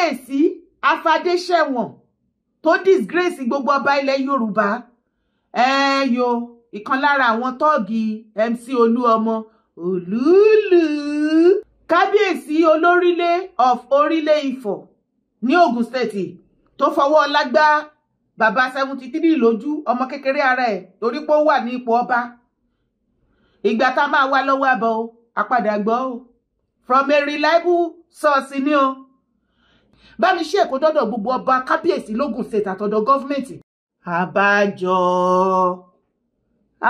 kábíyèsí afadéṣẹ̀wọ̀n tó disgrace gbogbo ọba ilẹ̀ Yorùbá yo ìkan lára àwọn tọ́ọ̀gì MC Olúọmọ Olúùlú kábíyèsí olórílé of Orílẹ̀ Ifọ̀ ní Ògùn State tó fọwọ́ lágbá bàbá 73 lójú ọmọ kékeré ara ẹ̀ torí pé ó wà ní ipò ọba. Ìgbà tá máa wá lọ́wọ́ àbọ̀ o àpadà gbọ́ o from a reliable source ni o. Bá mi ṣe èkó dọ́dọ̀ gbogbo ọba kábíyèsí lógùn State àtọ̀dọ̀ gọ́fìmẹ̀ntì.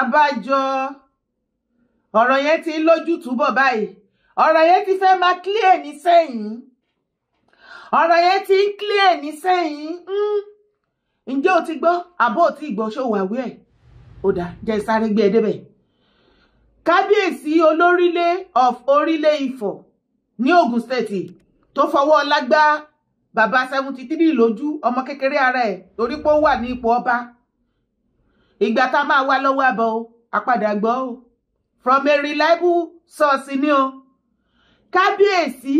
Àbájọ ọ̀rọ̀ yẹn ti lójú túbọ̀ báyìí. Ọ̀rọ̀ yẹn ti fẹ́ máa clear ní sẹ́yìn. Ọ̀rọ̀ yẹn ti ń clear ní sẹ́yìn. Ǹjẹ́ o ti gbọ́ àbó ti gbọ́ ṣó wà wí ẹ̀? Ó dá jẹ́ sáré gbé ẹ débẹ̀. Kábíyèsí olórílé of Orílẹ̀ Ifọ̀ ní Ògùn State tó fọwọ́ lágbá bàbá 73 lójú ọmọ kékeré ara ẹ̀ torí pé ó wà ní ipò ọba. Ìgbà tá máa wá lọ́wọ́ àbọ̀ o àpadà gbọ́ o from a reliable source ni o. Kábíyèsí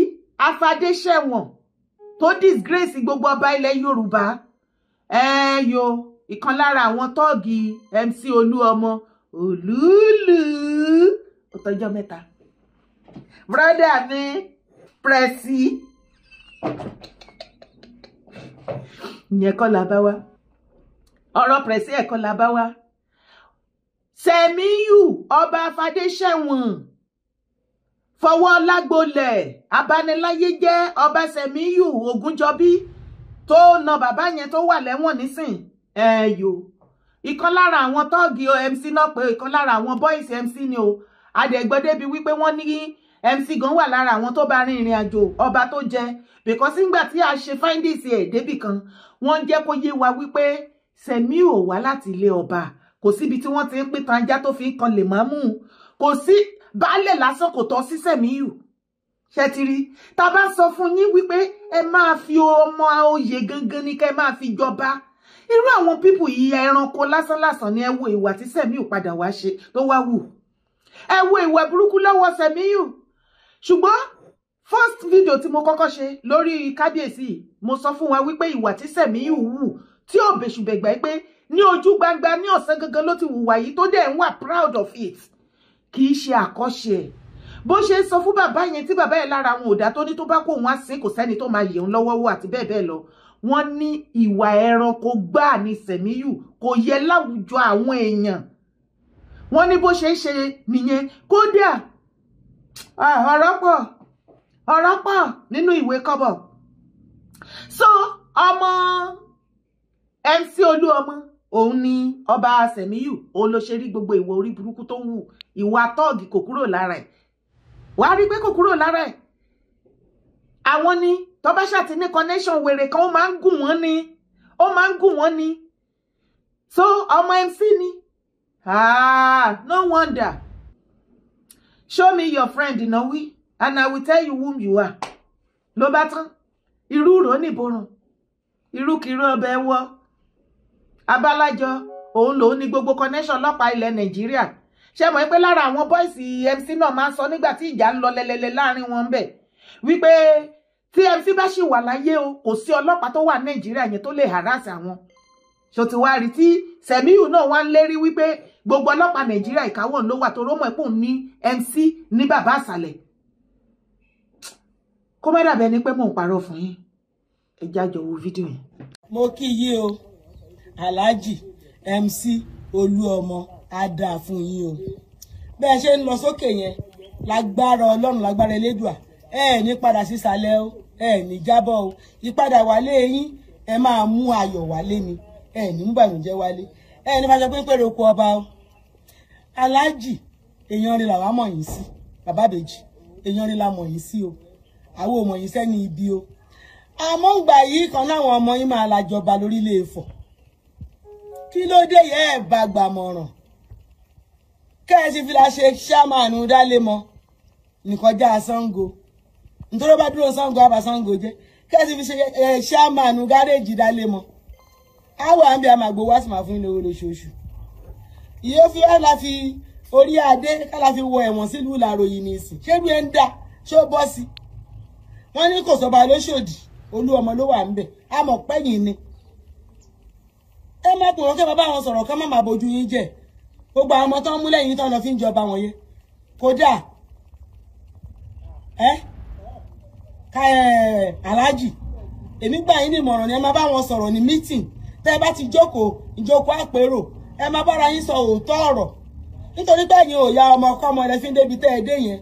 afadéṣẹ̀wọ̀n tó disgrace gbogbo ọba ilẹ̀ Yorùbá yo ìkan lára àwọn tọ́ọ̀gì MC Olúọmọ Olúùlú ó tọ́jọ́ mẹ́ta. Brother mi Pressy ìyẹn kọ́ la bá wá ọ̀rọ̀ Pressy ẹ̀kọ́ la bá wá. Sẹ̀míyù ọba afadéṣẹ̀wọ̀n fọwọ́ lágbolẹ̀ abániláyé jẹ́ ọba Sẹ̀míyù Ògúnjọbí tó na bàbá yẹn tó wà lẹ́wọ̀n nísìn yo ìkan lára àwọn tọ́ọ̀gì MC náà pé ìkan lára àwọn boys MC ni o. Adẹ̀gbọ́dé bí wípé wọ́n ní MC gan wà lára àwọn tó bá rin ìrìn àjò ọba tó jẹ because nígbà tí a ṣe findings ẹ̀ débì kan wọ́n jẹ́ kó yé wa wípé Sẹ̀míyù ò wá láti ilé ọba kò síbi tí wọ́n ti ń pín tanjá tó fi ń kan lè máa mú kò sí baálẹ̀ lásán kò tọ́ sí Sẹ̀míyù ṣẹtiri tá bá sọ fún yín wípé ẹ máa fi ọmọ oyè gangan ní kẹ́ máa fi jọba irú àwọn pípù yìí ẹranko lásán ni ẹ wo ìwà tí Sẹ̀míyù padà wá ṣe tó wá wù ẹ wo ìwà burúkú lọ́wọ́ Sẹ̀míyù. Ṣùgbọ́n first video tí mo kọ́kọ́ ṣe lórí kábíyèsí mo sọ fún wa wípé ìwà tí Sẹ̀míyù wù tí ò bẹ̀ṣùbẹ̀gbà pé ní ojú gbangba ní ọ̀sán gangan ló ti hùwà yìí tó dẹ̀ ń wà proud of it kì í ṣe àkọ́ṣe ẹ̀ bó ṣe sọ fún bàbá yẹn tí bàbá yẹn lára wọn ò dá tó ní tó bá kó wọn á sìn kò sẹ́ni tó máa yẹ̀ ń lọ́wọ́ wò àti bẹ́ẹ̀ bẹ́ẹ̀ lọ wọ́n ní ìwà ẹranko gbáà ní Sẹ̀míyù kò yẹ láwùjọ àwọn èèyàn wọ́n ní bó ṣe ń ṣe nìyẹn kódà ọ̀rọ̀ pọ̀ nínú ìwé kọ́bọ̀. So ọmọ MC Olúọmọ òun ni ọba Sẹ̀míyù òun ló ṣe rí gbogbo ìwà orí burúkú tó wù ìwà tọ́ọ̀gì kò kúrò lára ẹ̀ wàá rí pé kò kúrò lára ẹ̀ àwọn ni tọ́ba ṣàti ní connection wèrè kan ó máa ń gùn wọ́n ni so ọmọ MC ni no wonder. Show me your friend, Inawi, and I will tell you whom you are. Ló bá tán. Irú ro ní borun. Irú kiro ọbẹ̀ wọ. Abálájọ, òun ló ní gbogbo connection ọlọ́pàá ilẹ̀ Nàìjíríà. Ṣé mọ̀ pé lára àwọn boys MC náà máa sọ nígbà tí ìjà ń lọ lẹ́lẹ́lẹ́ láàrin wọn ńbẹ̀. Wípé tí MC bá ṣì wà láyé o, kò sí ọlọ́pàá tó wà Nàìjíríà yẹn tó lè harass àwọn. Ṣó ti wá rí tí Sẹ̀míyù náà wá ń lérí wípé gbogbo ọlọ́pàá Nàìjíríà ìkáwọ́ ló wà tó rómọ̀ ẹ̀pọ̀ ní MC ní bàbá àsàlẹ̀ kó má dàbẹ́ ni pé mò ń parọ́ fún yín ẹ jájọ wo fídíò yẹn. Mo kí yín o Alhaji MC Olúọmọ á dáa fún yín o bẹ́ẹ̀ ṣe ń lọ sókè yẹn lágbára Ọlọ́run lágbára Elédùà ẹ ní padà sísàlẹ̀ o ẹ ní jábọ̀ o ìpadà wálé yín ẹ máa mú ayọ̀ wálé ni ẹ ní mú bànújẹ́ wálé ẹ ní máa sọ pé ń pèrè oko ọba o Alhaji èèyàn rí làwa mọ̀ yín sí bàbá bèjì èèyàn rí la mọ̀ yín sí o àwọn ò mọ̀ yín sẹ́ni ibi o àmọ́ ìgbà yìí kan láwọn ọmọ yín máa làjọba lórílẹ̀ Ifọ̀ kí ló dé yẹ ẹ bá gbàmọ̀ràn kẹ́ẹ̀sì fi la ṣe ṣáàmánù dálé mọ́ nìkan já Ṣàngó nítorí bá dúró Ṣàngó àbá Ṣàngó jẹ́ kẹ́ẹ̀sì fi ṣe ṣáàmánù gáréèjì dálé mọ́ àwọn àmì àmàgbò wá sì máa fún ilé owó lóṣooṣù ìyó fi wá la fi orí adé ká la fi wọ ẹ̀wọ̀n sílùú làròyìn ní ìsìn ṣé bí ẹ ń dà ṣó bọ́ sí wọ́n ní kò sọba lóṣòdì Olúọmọ ló wà ńbẹ̀ a mọ̀ pẹ́yìn ni ẹ má pè wọ́n kẹ́ bàbá wọn sọ̀rọ̀ ká má máa bojú yín jẹ́ gbogbo àwọn ọmọ tó ń mú lẹ́yìn tó ń lọ fi ń jọba wọn yẹn kódà Aláàjì èmi gbà yín ní ìmọ̀ràn ni ẹ má bá wọn sọ̀rọ̀ ní meeting tẹ́ ẹ bá ti ìjókòó àpérò ẹ má bára yín sọ òótọ́ ọ̀rọ̀ nítorí pé ẹ̀yin ò ya ọmọ ọkọ ọmọ rẹ fi ń débi tẹ́ ẹ dé yẹn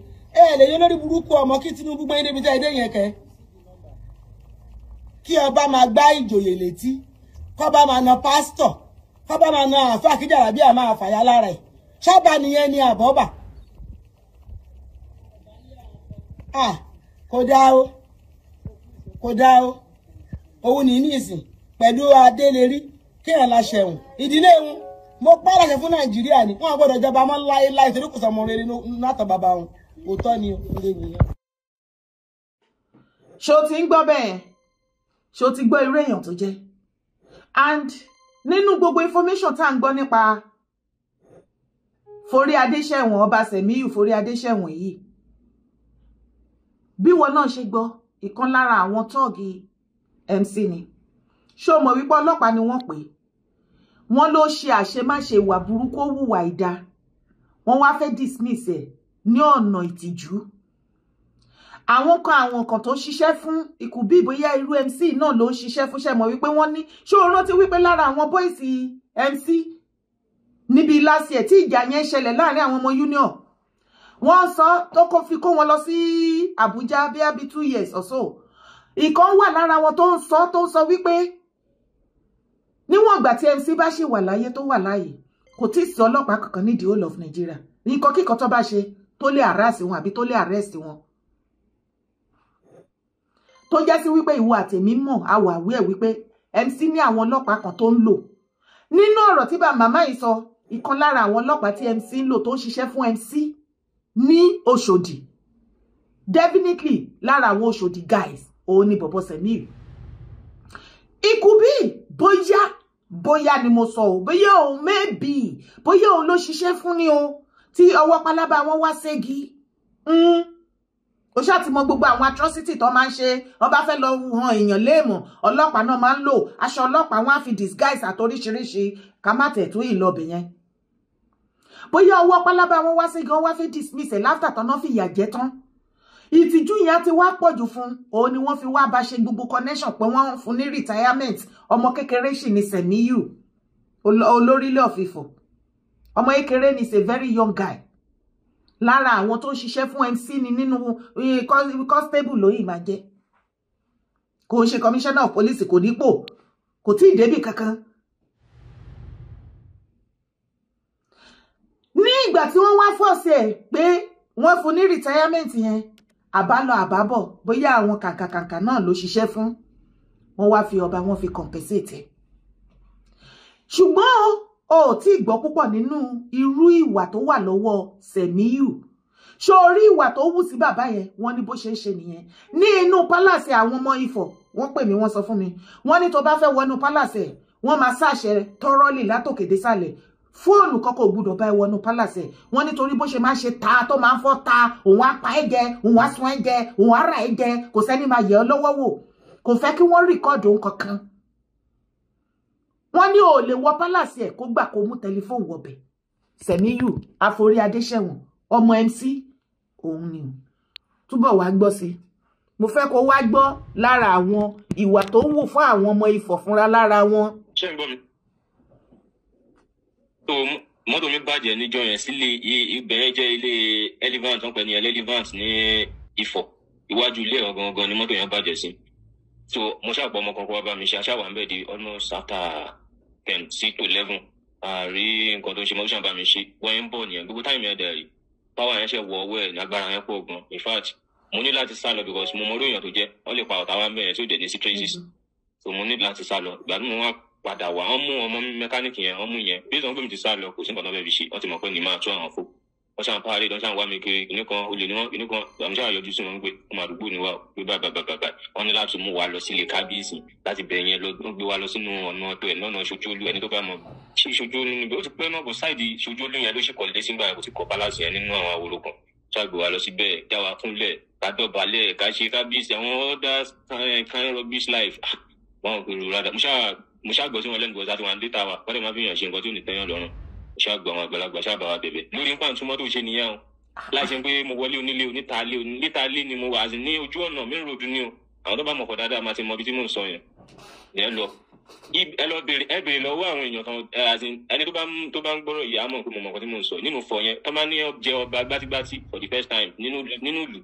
lè yọ lórí burúkú ọmọ kí Tinubu gbé yín débi tẹ́ ẹ dé yẹn kẹ́ kí ọba máa gbá ìjòyè létí kọ́ba máa na pásítọ̀ kọ́ba máa na àfáà kíjàrà bí àmà àfàyà lára ẹ̀ ṣọ́ba nìyẹn ni àbọ́bà kò dá o òun ní ìsìn pẹ̀lú Adélérí kéèyàn la ṣẹ̀wọ̀n ìdílé wọn mo pààlàṣẹ fún Nàìjíríà ni wọn gbọ́dọ̀ jọba mọ́ láéláé torí kò sọmọ rere látọ̀ bàbá wọn òótọ́ ni ilé nìyẹn. ṣó ti ń gbọ́ bẹ́ẹ̀ ṣó ti gbọ́ irú èèyàn tó jẹ́ and nínú gbogbo information tá à ń gbọ́ nípa Forí Adéṣẹ̀wọ̀n ọba Sẹ̀míyù Forí Adéṣẹ̀wọ̀n yìí bí wọn náà ṣe gbọ́ ìkan lára àwọn tọ́ọ̀gì MC ni ṣó mọ̀ wípé ọlọ́pàá ni wọ́n pè wọ́n ló ṣe àṣemáṣe ìwà burúkú ó hùwà ìdá wọ́n wá fẹ́ dismiss ẹ̀ ní ọ̀nà ìtìjú àwọn kan tó ṣiṣẹ́ fún ikú bí bóyá irú MC náà ló ń ṣiṣẹ́ fún ṣe mọ̀ wípé wọ́n ní ṣó rántí wípé lára àwọn bọ́ìsì MC níbi last year tí ìjà yẹn ṣẹlẹ̀ láàrin àwọn ọmọ union wọ́n sọ tó kó fi kó wọn lọ sí Àbújá bí 2 years or so ìkan wà lára wọn tó ń sọ wípé níwọ̀n ìgbà tí MC bá ṣì wà láyé tó wà láàyè kò tí ì sí ọlọ́pàá kankan ní the whole of Nigeria nǹkan kíkan tó bá ṣe tó lè harass wọn àbí tó lè arrest wọn tó jẹ́ sí wípé ìwọ àtèmi mọ̀ àwọ̀ àwí ẹ̀ wípé MC ní àwọn ọlọ́pàá kan tó ń lò nínú ọ̀rọ̀ tí bá màmá yìí sọ ìkan lára àwọn ọlọ́pàá tí MC ń lò tó ń ṣiṣẹ́ fún MC ní Òṣòdì definitely lára àwọn Òṣòdì guys òun ni bọ̀bọ̀ Sẹ̀míyù ikú bí bóyá ni mo sọ ò bóyá òun maybe bóyá òun ló ṣiṣẹ́ fún ni o tí ọwọ́ pálábá wọn wá ségi ó ṣáà ti mọ gbogbo àwọn atrocity tó máa ń ṣe wọ́n bá fẹ́ lọ hàn èèyàn léèmọ̀ ọlọ́pàá náà máa ń lò aṣọ ọlọ́pàá wọn á fi disguise àtoríṣiríṣi ká má tẹ̀ tó ìlọbẹ̀ yẹn bóyá ọwọ́ pálábá wọn wá ségi wọ́n wá fẹ́ dismiss ẹ̀ láfta tán náà fi ìyà jẹ tán ìtìjú yẹn ti wá pọ̀jù fún òun ni wọ́n fi wá bá ṣe gbogbo connection pé wọ́n fún ní retirement ọmọ kékeré sì ni Sẹ̀míyù olórílẹ̀ ọ̀fìfọ̀ ọmọ kékeré ni is a very young guy lára àwọn tó ń ṣiṣẹ́ fún MC ni nínú constable lóyìn máa jẹ́ kò ń ṣe commissioner of police kò nípò kò tí ì débì kankan ní ìgbà tí wọ́n wá fọ́ọ̀sẹ̀ pé wọ́n fún ní retirement yẹn àbálọ àbábọ̀ bóyá àwọn kàǹkàǹkà náà ló ṣiṣẹ́ fún wọ́n wá fi ọba wọn fi compensate ṣùgbọ́n o tí gbọ́ púpọ̀ nínú irú ìwà tó wà lọ́wọ́ Sẹ̀míyù ṣó rí ìwà tó wù sí bàbá yẹn wọ́n ní bó ṣe ń ṣe nìyẹn ní inú pálàsì àwọn ọmọ Ifọ̀ wọ́n pè mí wọ́n sọ fún mi wọ́n ní tó bá fẹ́ wọnú pálàsì wọ́n máa ṣàṣẹ tọrọlì látòkè désàlẹ̀ fóònù kọ́kọ́ gbọ́dọ̀ bá wọnú pálàsì wọ́n nítorí bó ṣe máa ṣe ta tó máa ń fọ́ ta òun á pa ẹ́ jẹ òun á sun ẹ́ jẹ òun á rà ẹ́ jẹ kò sẹ́ni máa yẹ̀ ọ́ lọ́wọ́ wò kò fẹ́ kí wọ́n rìkọ́ọ̀dù òun kankan wọ́n ní ò lè wọ pálàsì ẹ̀ kó gbà kó mú tẹlifóònù wọbẹ̀ Sẹ̀míyù Forí Adéṣẹ̀wọ̀n ọmọ MC òun ni túbọ̀ wá gbọ́ sí mo fẹ́ kó wá gbọ́ lára àwọn ìwà tó wù fún àwọn ọmọ Ifọ̀ fúnra lára wọn. ṣé ń gbọ́ mi? tó mọ́tò mi bàjẹ́ níjọ́ yẹn sílé ibẹ̀ jẹ́ ilé Elevant wọ́n pè ní Elevant ní Ifọ̀ iwájú ilé ọ̀gangan ni mọ́tò yẹn bàjẹ́ sí so mo ṣàpọ̀ ọmọ kankan wá bá mi ṣe aṣáwà ń bẹ̀ di almost after 10 sí to 11 àrí nǹkan tó ń ṣe mo ṣàbá mi ṣe wọ́n ń bọ̀ nìyẹn gbogbo táìmù yẹn dẹ̀ rí power yẹn ṣe wọ ọwọ́ ẹ̀ ní agbára yẹn pọ̀ gan in fact mo ní láti sá lọ because mo mọ orí èèyàn tó jẹ́ wọ́n lè pa ọ̀tá wa mẹ́rin tí ó dẹ̀ ní sí traces so mo ní láti sá lọ ìgbà tí mo wá padà wá wọ́n mú ọmọ mẹkáníìkì yẹn wọ́n mú yẹn bí wọ́n gbé mi ti sá lọ kò sí nǹkan tó fẹ́ fi ṣe wọ́n ti mọ̀ pé ní máa tún àwọn fò wọ́n ṣàn parí wọ́n ṣàn wá mi kiri kìnnì kan olè ní wọ́n kìnnì kan àmì ṣáà yọjú sí wọn pé ọmọ àdúgbò ni wà pé báyìí wọ́n ní láti mú wa lọ sílé kábíyèsí láti bẹ̀ yẹn lọ gbé wa lọ sínú ọ̀nà ọ̀tọ̀ ẹ̀ lọ́nà Ṣojú-Olú ẹni tó bá mọ̀ ṣé Ṣojú-Olú níbi ó ti pẹ́ náà kò sáìdì Ṣojú-Olú yẹn ló ṣe kọ̀lé sí báyìí kò ti kọ́ pálásì yẹn nínú àwọn àwòrán kan ṣàgbé wa lọ síbẹ̀ já wa fúnlẹ̀ ká dọ̀bálẹ̀ ká ṣe kábíyèsí àwọn other kind rubbish life wọn kò rò rádà mo ṣáà gbọ́ sí wọn lẹ́nu gbọ́dọ̀ àti wọn létà wa wọ́n dẹ̀ máa fi hàn ṣe nǹkan tó ní tẹ́yàn lọ́rùn mo ṣáà gbọ́ àwọn àgbàlagbà ṣáà bá wa bẹ̀bẹ̀ lórí nǹkan àtúmọ̀ tó ṣe nìyẹn o láì ṣe pé mo wọlé onílé onítàlé ni mo wà ní ojú ọ̀nà main road ni o àwọn tó bá mọ̀ kọ́ dáadáa máa ti mọ ibi tí mò ń sọ yẹn lọ ẹ lọ béèrè lọ́wọ́ àwọn èèyàn kan ẹni tó bá ń gbọ́rọ̀ yìí á mọ̀ pé mo mọ̀ nǹkan tí mò ń sọ nínú fọ yẹn tó máa ní jẹ ọba gbátígbátí for the first time nínú ìlú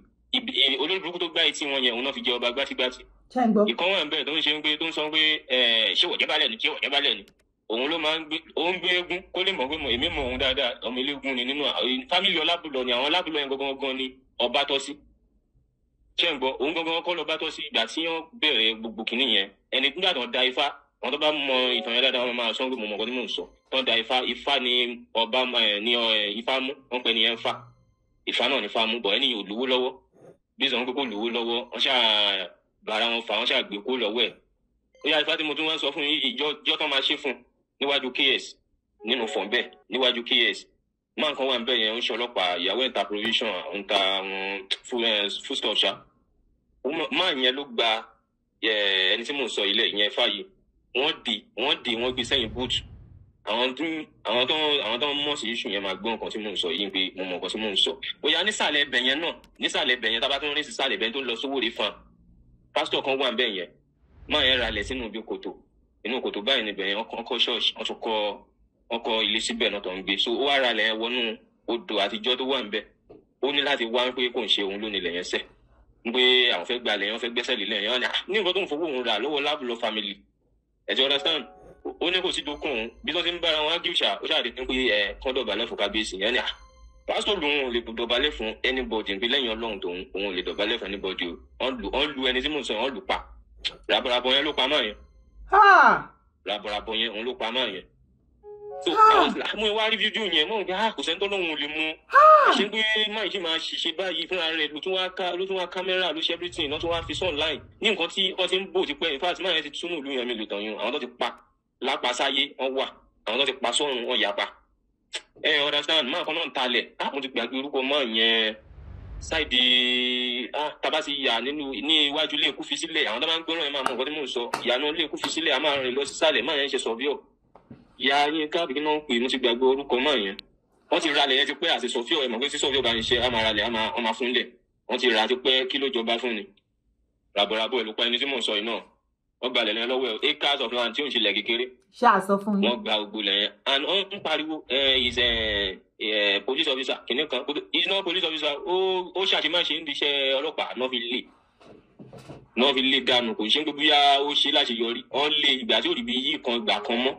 olórí burúkú tó gbá etí wọn yẹn òun náà fi jẹ ọba gbátígbátí ìkan wà níbẹ̀ tó ń ṣe pé tó ń sọ pé ṣé wọ̀jẹ́ balẹ̀ ni òun ló máa ń gbé eégún kó lè mọ̀ pé èmi mọ̀ òun dáadáa ọmọ eléégún ni nínú fámìlì Ọlábùlọ ni àwọn Ọlábùlọ yẹn gangan ni ọba tọ́ sí ṣé ń gbọ́ òun gangan kọ́ lọ́ba tọ́ sí ìgbà tí wọ́n bẹ̀rẹ̀ gbogbo kìíní yẹn ẹni nígbà tó ń da ifá àwọn tó bá mọ ìtàn yẹn dáadáa wọn máa sọ pé mo mọ̀ nǹkan tí mò ń sọ tó ń da ifá ni ọba ní ifá mú wọn pè ní yẹn fá ifá náà ní fá mú bọ̀ ẹni yóò lówó lọ́wọ́ bí sọ wọn pé kó lówó lọ́wọ́ wọn ṣáà bára wọn fà wọn ṣáà gbé kó lọ́wọ́ ẹ̀ ó yá ifá tí mo tún wá sọ fún yín ìjọ tó máa ṣe fún níwájú KS nínú fọ̀n bẹ́ẹ̀ níwájú KS máa nǹkan wà ń bẹ̀ yẹn ń ṣe ọlọ́pàá ìyàwó ẹ̀ ń ta provision ń ta foodstuff ṣá máa yẹn ló gba ẹni tí mò ń sọ ilé ìyẹn fàyè wọ́n gbé sẹ́yìn búùtù àwọn tó ń mọ̀ sí iṣu yẹn máa gbọ́ nǹkan tí mò ń sọ yìí pé mo mọ̀ nǹkan tí mò ń sọ bóyá nísàlẹ̀ ẹbẹ̀ yẹn náà nísàlẹ̀ ẹbẹ̀ yẹn tábà tó ń rí sísàlẹ̀ ẹbẹ̀ tó ń lọ Sówóré fan pásítọ̀ kan wà ń bẹ̀ yẹn máa yẹn ralẹ̀ sínú ibi kòtò inú kòtò báyìí níbẹ̀ yẹn wọ́n kọ́ ṣọ́ọ̀ṣì wọ́n tún kọ́ ilé síbẹ̀ náà tó ń gbé so ó wá ralẹ̀ wọnú odò àtijọ́ tó wà ń bẹ̀ ó ní láti wá pé kò ń ṣe òun lónìí lẹ́yìn ẹsẹ̀ pé àwọn fẹ́ gbalẹ̀ wọ́n fẹ́ gbẹ́sẹ̀ lé lẹ́yìn wọn ní nǹkan tó ń fowó òun rà lọ́wọ́ Ọlábùlọ family ẹ ti understand ó ní kò sí dókun òun bí wọ́n ti ń bára wọn á gíṣà ó ṣàdé pé kán dọ̀bálẹ̀ fún kábíyèsí yẹn ni pásítọ̀ lòun ò lè dọ̀bálẹ̀ fún anybody pé lẹ́yìn Ọlọ́run tòun òun ò lè dọ̀bálẹ̀ fún anybody wọ́n lu ẹni tí mò ń sọ wọ́n lù pa ràbọ̀ràbọ̀ yẹn ló pa máa yẹn ràbọ̀ràbọ̀ yẹn òun ló pa máa yẹn so mo wá rí fídíò yẹn mọ̀ nígbà kò sẹ́ni tó lóun ò lè mú ṣé pé máa ṣe máa ṣiṣẹ́ báyìí fúnra rẹ̀ ló tún wá kámẹ́rà ló ṣe everything náà tún wá fi sọ online ní nǹkan tí wọ́n ti ń bò ti pẹ́ in fact máa yẹn ti túnú ìlú yẹn mi lè tàn yín àwọn tó ti pa lápá sáyé wọ́n wà àwọn tó ti pa sọ́run wọ́n yà pa understand máa kan náà ń talẹ̀ mo ti gbàgbé orúkọ máa yẹn ṣáìdì tábà ti yà ní iwájú ilé ikú fi sílẹ̀ àwọn tó máa ń gbọ́ràn yẹn máa mọ nǹkan tí mò ń sọ ìyànà ilé ikú fi sílẹ̀ a máa rìn lọ sísàlẹ̀ máa yẹn ṣe sọ̀fíọ̀ ìyá yín káàbì náà ń pè mo ti gbàgbé orúkọ máa yẹn wọ́n ti ralẹ̀ yẹn ti pẹ́ àti sọ̀fíọ̀ ẹ̀ mọ̀ pé tí sọ̀fíọ̀ bá ń ṣe á máa ralẹ̀ á máa fúnlẹ̀ wọ́n ti rà á ti pẹ́ kí ló jọba fún ni ràbọ̀ràbọ̀ ìlú pa ẹni tí mò ń sọ yìí náà wọ́n gbalẹ̀ lẹ́yìn lọ́wọ́ ẹ̀ acres of land tí ò ń ṣe lẹ̀ kékeré ṣáà sọ fún yín wọ́n gba gbogbo lẹ́yìn and wọ́n ń pariwo is police officer kìnìún kan is not police officer ó ṣàṣemáṣe ń diṣẹ́ ọlọ́pàá náà fi lé dànù kò ṣe ń gbogbo yá ó ṣe láti yọrí wọ́n lé ìgbà tí ò rí bí yí kan gbà kan mọ́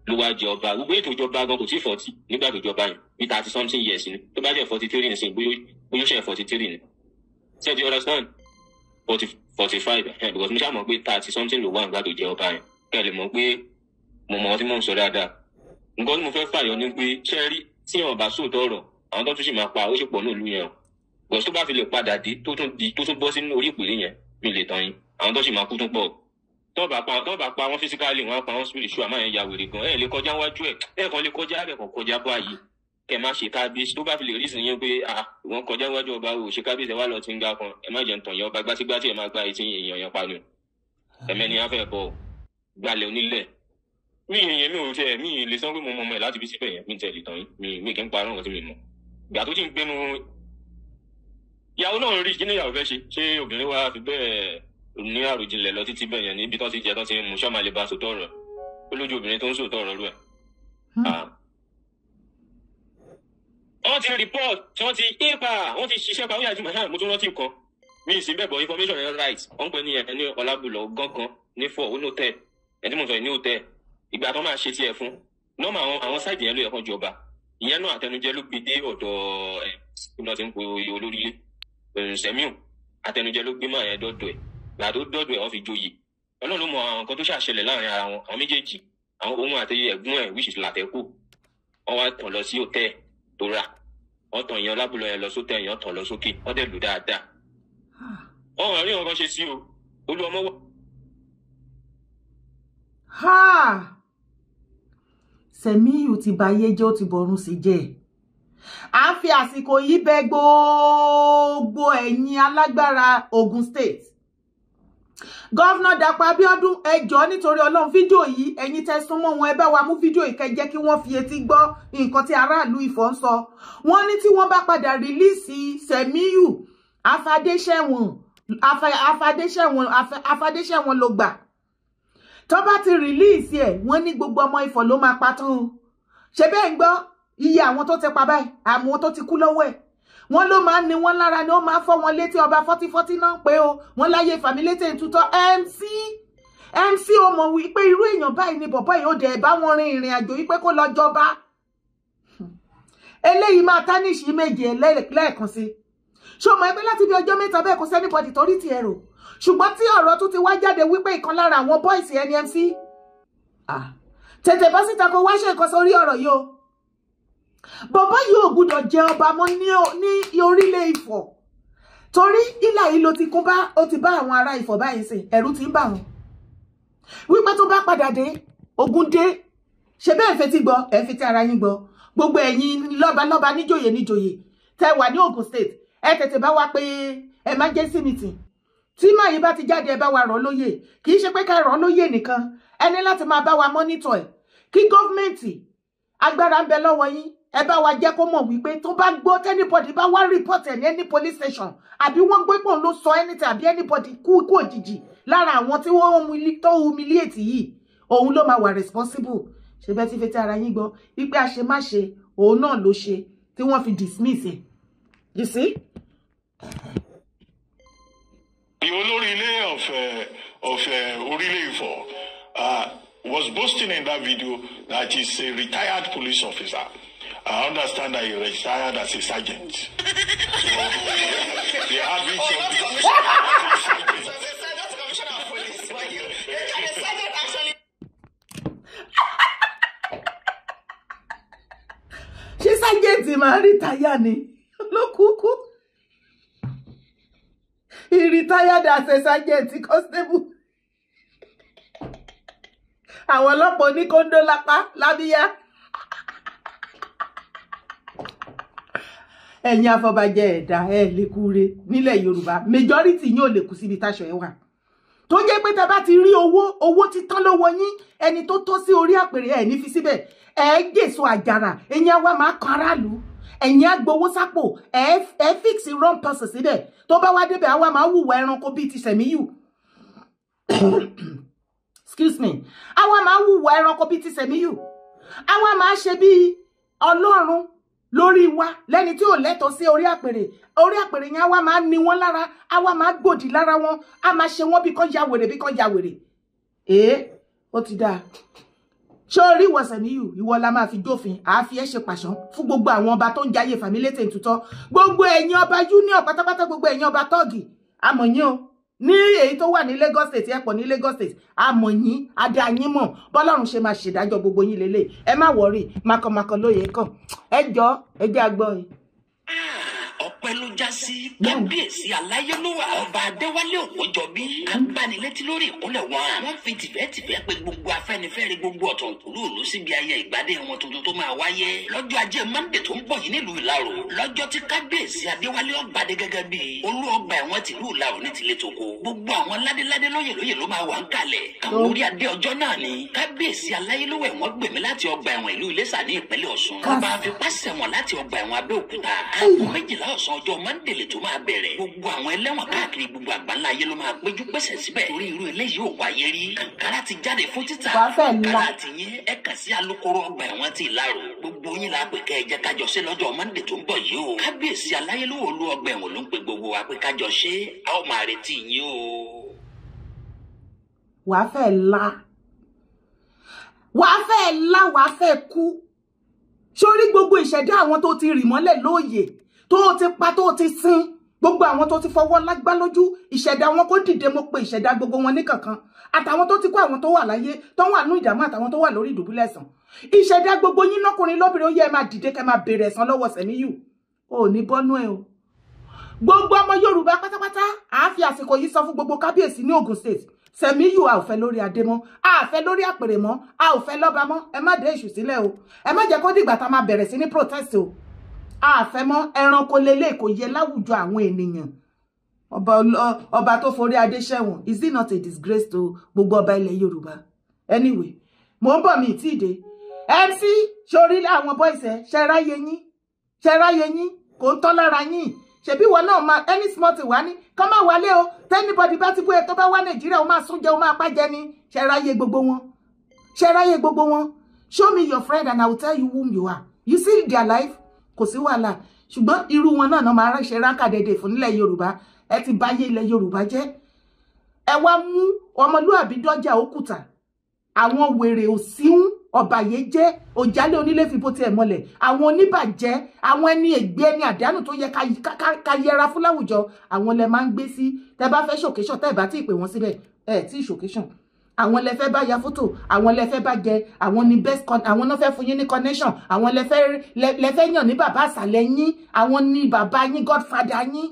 ló wá jẹ ọba gbogbo ètò ìjọba gan kò tí 40 nígbà tó jọba yẹn bí 30 something years ni tó bá jẹ́ 43 ní sìn bóyá ṣe 43 ni ṣe ti understand 45 because mo ṣáà mọ̀ pé 30 something ló wà nígbà tó jẹ ọba yẹn kẹ́ ẹ lè mọ̀ pé mo mọ̀ tí mò ń sọ dáadáa nǹkan tí mo fẹ́ fàyọ ni pé ṣẹ́rí tí wọn bá sóòótọ́ ọ̀rọ̀ àwọn tó tún sì máa pa ó sì pọ̀ ní ìlú yẹn o because tó bá fi lè padà dé tó tún bọ́ sínú orí ìpìlẹ̀ yẹn mi lè tàn yín àwọn tó sì máa kú tún pọ̀ tó bá pa wọn physically wọn pa wọn spiritual máa yẹn ya wèrè gan ẹ lè kọjá wájú ẹ kàn lè kọjá ẹ kàn kọjá báyìí kẹ má ṣe kábíyèsí tó bá fi lè rí ìsìn yẹn pé wọn kọjá wájú ọba ò ṣe kábíyèsí wà lọ tí ń ga kan ẹ má jẹ ntàn yẹn ọba gbátígbátí ẹ má gba etí èèyàn yẹn panu ẹmẹni afẹ bọ gbalẹ̀ onílẹ̀ mi lè sọ pé mo mọ ẹ láti fi síbẹ̀ yẹn mi tẹ lè tàn yín mi kì í parọ́ nǹkan tí mi mọ̀ ìgbà tó ti ń gbénu ìyàwó náà rí kí ni ìyàwó fẹ́ ṣe obìnrin wa fi bẹ́ẹ̀ ní àròjinlẹ̀ lọ títí bẹ́ẹ̀ yẹn níbi tó ti jẹ tó ti mú sọ́mà lè bá sòtọ́ ọ̀rọ̀ ó lójú obìnrin tó ń sòtọ́ ọ̀rọ̀ rú ẹ̀. wọ́n ti report tí wọ́n ti wọ́n ti ṣiṣẹ́ pa ó yà jù mo tún rántí nǹkan mi ì sí bẹ́ẹ̀ bọ̀ information yẹn right wọ́n pè ní ẹni Ọlábùlọ gángan ní fọ́ ó ní hòtẹ́ẹ̀ ẹni mo sọ ní hòtẹ́ẹ̀ ìgbà tó máa ṣe tiẹ̀ fún nọ́ọ̀mà àwọn sáìdì yẹn ló yẹ kán jọba ìyẹn náà àtẹnujẹ ló gbé dé ọ̀dọ̀ ẹ̀ tí wọ́n ti ń pe olórí Sẹ́míù àtẹnujẹ ló gbé máa yẹn dọ́dọ̀ ẹ̀ gbà tó dọ́dọ̀ ẹ̀ wọ́n fi joyè Ọlọ́run ló mọ àwọn nǹkan tó ṣàṣẹlẹ̀ láàrin ara wọn àwọn méjèèjì àwọn ohun àti ẹ̀gbọ́n ẹ̀ which is Látẹ́kù wọ́n wá tàn lọ sí hòtẹ́ẹ̀ tó rà wọ́n tàn ìyẹn Ọlábùlọ yẹn lọ sótẹ́ ìyẹn tàn lọ sókè wọ́n dẹ̀ lù dáadáa ọ̀hún rí nǹkan ṣe sí o olú ọmọ wọ. Sẹ́míù ti ba ayé jẹ́ ó ti bọ̀run sí jẹ́ À ń fi àsìkò yìí bẹ̀ gbogbo ẹ̀yin alágbára Ogun State. Governor Dapo Abiodun, ẹ jọ̀ọ́ nítorí Ọlọ́run fídíò yìí ẹ̀yin tẹ́ súnmọ́ wọn ẹ bá wa mú fídíò yìí kẹ́ jẹ́ kí wọ́n fi etí gbọ́ nǹkan tí aráàlú Ifọ̀ ń sọ. Wọ́n ní tí wọ́n bá padà rìlíìsì Sẹ̀míyù afadéṣẹ̀wọ̀n ló gbà. Tó bá ti rìlíìsì ẹ̀ wọ́n ní gbogbo ọmọ Ifọ̀ ló máa pa tán o. Ṣé bẹ́ẹ̀ ń gbọ́ iye àwọn tó ti pa báyìí àwọn tó ti kú lọ́wọ́ ẹ̀. Wọ́n ló máa ń ní wọ́n lára ni ó máa fọ́ wọn létí ọba 40 náà pé o wọ́n láyé fàmílétè ìtútọ́ MC ó mọ̀ wípé irú èèyàn báyìí ni bọ̀bọ́ yìí ó dẹ̀ bá wọn rin ìrìn àjò wípé kó lọ jọba. Eléyìí máa tánìṣì méje lẹ́ẹ̀kan sí. Ṣó mọ̀ ẹgbẹ́ láti bí ọjọ́ mẹ́ta bẹ́ẹ̀ kò sẹ́nibọ̀dì torí ti ẹ̀rọ. Ṣùgbọ́n tí ọ̀rọ̀ tún ti wá jáde wípé ìkan lára àwọn bọ́ìsì ẹni MC. Tètè bọ́ síta kó wá ṣe nǹkan sórí ọ̀rọ̀ yìí o. Bọ̀bọ́ yìí ò gbúdọ̀ jẹ ọba mọ́ ní orílẹ̀ Ifọ̀. Torí ìlà yìí ló ti kó bá ó ti bá àwọn ará Ifọ̀ báyìí sìn ẹ̀rù ti ń bà wọ́n. Wípé tó bá padà dé ogun dé ṣe bẹ́ẹ̀ fetí gbọ́ ẹ fetí ara yín gbọ́ gbogbo ẹ̀yin lọ́balọ́ba níjòyè tẹ́ wà ní Ogun State ẹ tètè bá wa pé emergency meeting. Tí màá yìí bá ti jáde ẹ bá wa rọ̀ lóyè kì í ṣe pé ká rọ̀ lóyè nìkan ẹni láti máa bá wa monitor ẹ̀ kí gọ́ọ̀mẹ̀ntì agbára ń bẹ lọ́wọ́ yín ẹ bá wa jẹ́ kó mọ̀ wípé tó bá gbọ́ anybody bá wá report ẹ̀ ní any police station àbí wọ́n gbé pọ̀ ló sọ anything àbí anybody kú òjijì lára àwọn tí wọ́n tó humiliate yìí òun ló máa wà responsible. Ṣé bẹ́ẹ̀ tí fetí ara yín gbọ́ wípé àṣemáṣe òun náà ló ṣe tí wọ́n fi dismiss ẹ̀. You see? The olórí ilé of Orílẹ̀ Ifọ̀ was boasting in that video that he's a retired police officer. I understand that he retired as a sergeant. So, the habits of the sergeant. Ṣé sergeant máa retire ni? Ló kúkú. He retired as a sergeant constable. Àwọn ọlọ́pàá oníkóńdó lápá lábíyá. Ẹ̀yin afọbajẹ ẹ̀dá lè kúre nílẹ̀ Yorùbá majority yín ò lè kú síbi táṣọ ẹ wà. Tó jẹ́ pé tẹ́ bá ti rí owó ti tán lọ́wọ́ yín ẹni tó tó sí orí àpèrè ẹ̀ ní fi síbẹ̀ gèso àjàrà ẹ̀yin àwa máa kan aráàlú ẹ̀yin agbowó sápò fix wrong person síbẹ̀ tó bá wá débẹ̀ àwa máa hùwà ẹranko bíi ti Sẹ̀míyù. Excuse me. Àwa máa hùwà ẹranko bíi ti Sẹ̀míyù. Àwa máa ṣe bí Ọlọ́run lórí wa lẹ́ni tí ò lẹ́tọ̀ọ́ sí orí àpèrè yẹn àwa máa ní wọn lára àwa máa gbòdì lára wọn a máa ṣe wọn bí kan ya wèrè ó ti dáa. Ṣé orí ìwọ Sẹ̀míyù ìwọ la máa fi jófin àáfi ẹ ṣe pàṣán fún gbogbo àwọn ọba tó ń jayé fàmílétè ìtútọ́ gbogbo ẹ̀yin ọba union pátápátá gbogbo ẹ̀yin ọba tọ́ọ̀gì àmọ̀ yín o ní èyí tó wà ní Lagos State ẹ̀pọ̀ ní Lagos State àmọ̀ yín adá yín mọ̀ bọ́lọ́run ṣe máa ṣèdájọ́ gbogbo yín lélẹ̀ ẹ má wọrí makọmakọ lóye kàn ẹ jọ ẹ jẹ́ agbọ́ yín. Ọpẹ́ ló já sí kábíyèsí aláyélúwà ọba Adéwálé Ògúnjọbí agbanilétí lórí ìkúnlẹ̀ wọn wọ́n fi tìfẹ́tìfẹ́ pé gbogbo Afẹ́nifẹ́re gbogbo ọ̀tọ̀ọ̀tọ̀lú síbi ayẹyẹ ìgbádé wọn tuntun tó máa wáyé lọ́jọ́ Ajé Monday tó ń bọ̀ yìí nílùú Ìlaró lọ́jọ́ tí kábíyèsí Adéwálé ọgbàdé gẹ́gẹ́ bí olú ọgbà ẹ̀wọ̀n tìlú Ìlaró ní tilé toko gbogbo àwọn ládéládé lóyè ló máa wà ń kalẹ̀ àwọn orí adé ọjọ́ náà ni kábíyèsí aláyélúwà ẹ̀wọ̀n gbèmí láti ọgbà ẹ̀wọ̀n ìlú Iléṣà ní ìpínlẹ̀ Ọ̀ṣun ọba àfipá ṣẹ̀wọ̀n láti ọgbà ẹ̀wọ̀n Abẹ́òkúta aago 12 ọ̀sán ọjọ́ Monday lè tó máa bẹ̀rẹ̀ gbogbo àwọn ẹlẹ́wọ̀n káàkiri gbogbo àgbáńlá ayé ló máa péjú pèsè síbẹ̀ torí irú eléyìí ò wáyé rí Àǹkárá ti jáde fún títà Àǹkárá àti yín ẹ kàn sí alukoro ọgbà ẹ̀wọ̀n ti Ìlaró gbogbo yín la pè kẹ́ ẹ jẹ́ kájọ ṣe lọ́jọ́ Monday tó ń bọ̀ yìí o kábíyèsí aláyélúwà olú ọgbà ẹ̀wọ̀n ló ń pe gbogbo wa pé kájọ ṣe a ó máa retí yín o. wàá fẹ́ kú sórí gbogbo ìṣẹ̀dá àwọn tó ti rì mọ́lẹ̀ lóòyè tó ti pa tó ti sin gbogbo àwọn tó ti fọwọ́ lágbá lójú ìṣẹ̀dá wọn kó dìde mo pe ìṣẹ̀dá gbogbo wọn ní kankan àtàwọn tó ti kó àwọn tó wà láyé tó wà nú ìdààmú àtàwọn tó wà lórí ìdùbúlẹ̀ ẹ̀san ìṣẹ̀dá gbogbo yín lọ́kùnrin lóbìnrin ó yẹ máa dìde kẹ́ máa bèrè ẹ̀san lọ́wọ́ Sẹ̀míyù ò ní bọ́nú ẹ̀ o gbogbo ọmọ Yorùbá pátápátá àá fi àsìkò yìí sọ fún gbogbo kábíyèsí ní Ogun State Sẹ̀míyù a ò fẹ́ lórí adé mọ́ a ò fẹ́ lórí àpèrè mọ́ a ò fẹ́ lọ́ba mọ́ ẹ má dé èṣù sílẹ̀ o ẹ má jẹ́ kó dìgbà tá máa bẹ̀rẹ̀ sí ní protest o àfẹ́mọ́ ẹranko lélẹ̀ kò yẹ láwùjọ àwọn ènìyàn. Ọba tó forí adé ṣẹ̀wọ̀n, is it not a disgrace to gbogbo ọba ilẹ̀ Yorùbá? Anyway, mo ń bọ̀ mi tí dé. MC sórí àwọn boys ẹ ṣẹ́ráyé yín kò ń tọ́ lára yín. Ṣebí wọn náà máa any small thing wá ní kán máa wálé o. Anybody bá ti bú ẹ tó bá wá Nàìjíríà ó máa sún jẹ ó máa pàjẹ ni. Ṣẹ́ráyé gbogbo wọn. Show me your friend and I will tell you whom you are. You see their life? Kò sí wàhálà. Ṣùgbọ́n irú wọn náà máa ṣe ránkà dédé fún nílẹ̀ Yorùbá. Ẹ ti báyé ilẹ̀ Yorùbá jẹ́. Ẹ wá mú ọmọlúàbí dọ́jà òkúta. Àwọn wèrè òsíhún ọ̀bàyé jẹ́ òjálé onílé fi bó ti ẹ̀ mọ́lẹ̀. Àwọn oníbàjẹ́, àwọn ẹni ègbé ẹni àdánù tó yẹ ká yẹra fún láwùjọ. Àwọn lẹ máa ń gbé sí. Tẹ́ bá fẹ́ ṣòkéṣàn tẹ́ bá tí pè wọ́n síbẹ̀. Tí ṣòkéṣàn. Àwọn lẹ fẹ́ bá ya fọ́tò, àwọn lẹ fẹ́ bá jẹ, àwọn ni best àwọn náà fẹ́ fún yín ní connection, àwọn lẹ fẹ́ yàn ní bàbá àsàlẹ̀ yín, àwọn ni bàbá yín godfather yín.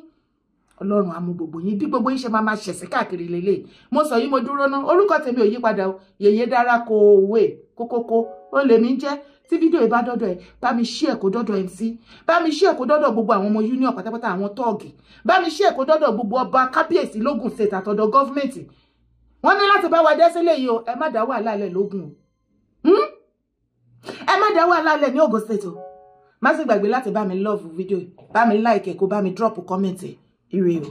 Ọlọ́run á mú gbogbo yín bí gbogbo yín ṣe máa ṣẹ̀sí káàkiri lélẹ̀. Mo sọ yín mo dúró ná. Orúkọ tèmi ò yí padà o. Yèyé dára kò wé kókókó. Ó lè mí jẹ́ tí fídíò ìbá dọ́dọ̀ ẹ̀ bá mi share kó dọ́dọ̀ MC. Bá mi share kó dọ́dọ̀ gbogbo àwọn ọmọ union pátápátá àwọn tọ́ọ̀gì. Bá mi share kó dọ́dọ̀ gbogbo ọba kábíyèsí lógùn state àtọ̀dọ̀ gọ́fímẹ̀ntì. Wọ́n ní láti bá wa dé sílé yìí o. Ẹ má dá wàhálà lẹ̀ lógùn o. Ẹ má dá wàhálà lẹ̀ ní Ògùn state o. Má sì gbàgbé láti bá mi love fídíò. Bá mi like ẹ̀ kó bá mi drop comment ẹ̀. Ire o.